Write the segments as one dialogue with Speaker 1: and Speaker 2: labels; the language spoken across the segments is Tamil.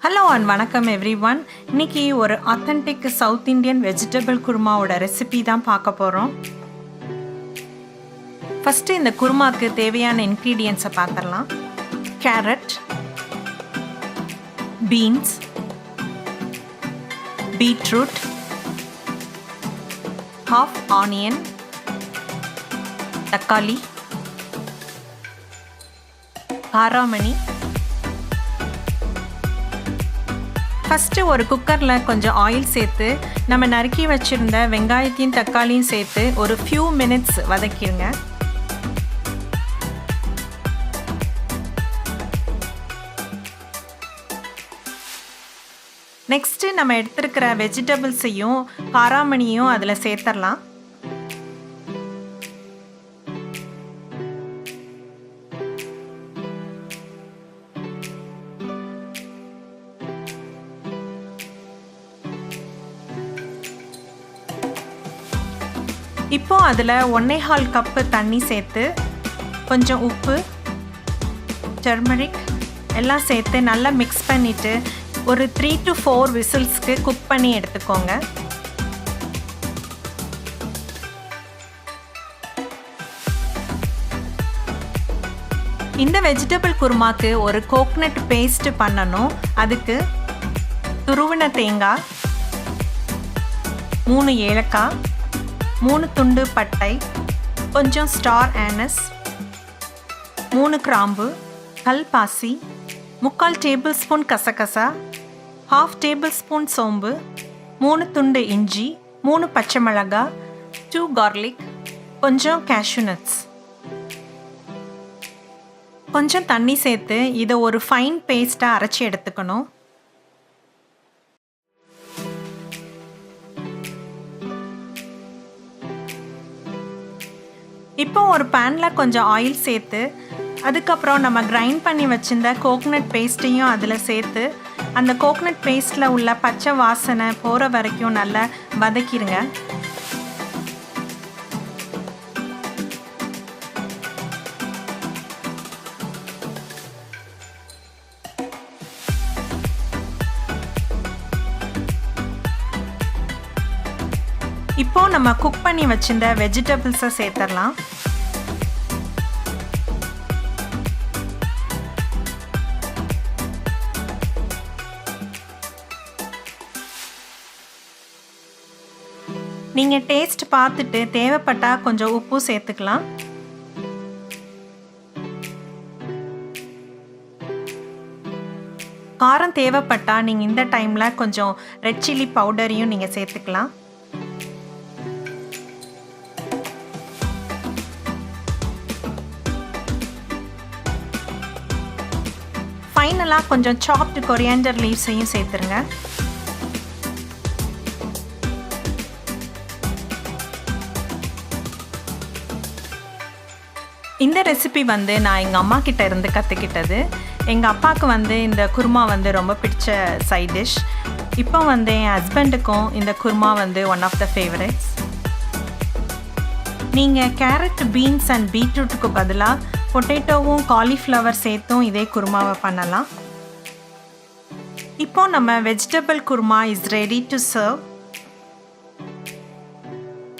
Speaker 1: ஹலோ அண்ட் வணக்கம் எவ்ரிஒன். இன்னைக்கு ஒரு ஆத்தென்டிக் சவுத் இண்டியன் வெஜிடபிள் குருமாவோட ரெசிபி தான் பார்க்க போகிறோம். ஃபஸ்ட்டு இந்த குருமாவுக்கு தேவையான இன்க்ரீடியன்ஸை பார்த்துடலாம். Carrot, beans, beetroot, half onion, தக்காளி, காராமணி. ஃபஸ்ட்டு ஒரு குக்கரில் கொஞ்சம் ஆயில் சேர்த்து நம்ம நறுக்கி வச்சுருந்த வெங்காயத்தையும் தக்காளியும் சேர்த்து ஒரு ஃபியூ மினிட்ஸ் வதக்கிடுங்க. நெக்ஸ்ட்டு நம்ம எடுத்துருக்கிற வெஜிடபிள்ஸையும் காராமணியும் அதில் சேர்த்துடலாம். இப்போ அதில் 1.25 கப்பு தண்ணி சேர்த்து கொஞ்சம் உப்பு, டர்மரிக் எல்லாம் சேர்த்து நல்லா மிக்ஸ் பண்ணிவிட்டு ஒரு 3 to 4 விசில்ஸ்க்கு குக் பண்ணி எடுத்துக்கோங்க. இந்த வெஜிடபிள் குருமாக்கு ஒரு கோகனட் பேஸ்ட் பண்ணணும். அதுக்கு துருவின தேங்காய், 3 ஏலக்காய், 3 துண்டு பட்டை, கொஞ்சம் ஸ்டார் ஆனஸ், 3 கிராம்பு, கல்பாசி, 3/4 டேபிள் ஸ்பூன் கசகசா, 1/2 டேபிள் ஸ்பூன் சோம்பு, 3 துண்டு இஞ்சி, 3 பச்சை மிளகாய், 2 கார்லிக், கொஞ்சம் கேஷ்யூ நட்ஸ். கொஞ்சம் தண்ணி சேர்த்து இதை ஒரு ஃபைன் பேஸ்ட்டாக அரைச்சி எடுத்துக்கணும். இப்போ ஒரு பேனில் கொஞ்சம் ஆயில் சேர்த்து அதுக்கப்புறம் நம்ம கிரைண்ட் பண்ணி வச்சுருந்த கோகனட் பேஸ்ட்டையும் அதில் சேர்த்து அந்த கோகனட் பேஸ்ட்டில் உள்ள பச்சை வாசனை போகிற வரைக்கும் நல்லா வதக்கிடுங்க. இப்போ நம்ம குக் பண்ணி வச்சிருந்த வெஜிடபிள்ஸை சேர்த்துடலாம். நீங்கள் டேஸ்ட் பார்த்துட்டு தேவைப்பட்டால் கொஞ்சம் உப்பு சேர்த்துக்கலாம். காரம் தேவைப்பட்டால் நீங்கள் இந்த டைமில் கொஞ்சம் ரெட் சில்லி பவுடரையும் நீங்கள் சேர்த்துக்கலாம். ஃபைனலாக கொஞ்சம் சாப்டு கொரியாண்டர் லீவ்ஸையும் சேர்த்துருங்க. இந்த ரெசிபி நான் எங்கள் அம்மா கிட்ட இருந்து கற்றுக்கிட்டது. எங்கள் அப்பாவுக்கு இந்த குருமா ரொம்ப பிடிச்ச சைட் டிஷ். இப்போ என் ஹஸ்பண்டுக்கும் இந்த kurma one of the favourites. நீங்கள் கேரட், பீன்ஸ் அண்ட் பீட்ரூட்டுக்கு பதிலாக பொட்டேட்டோவும் காலிஃப்ளவர் சேர்த்தும் இதே குருமாவை பண்ணலாம். இப்போ நம்ம vegetable kurma is ready to serve.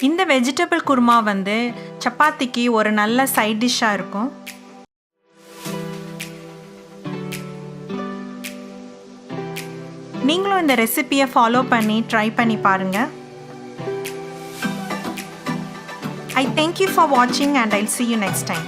Speaker 1: இந்த வெஜிடபிள் குருமா சப்பாத்திக்கு ஒரு நல்ல சைட் டிஷ்ஷாக இருக்கும். நீங்களும் இந்த ரெசிபியை ஃபாலோ பண்ணி ட்ரை பண்ணி பாருங்கள். I thank you for watching and I'll see you next time.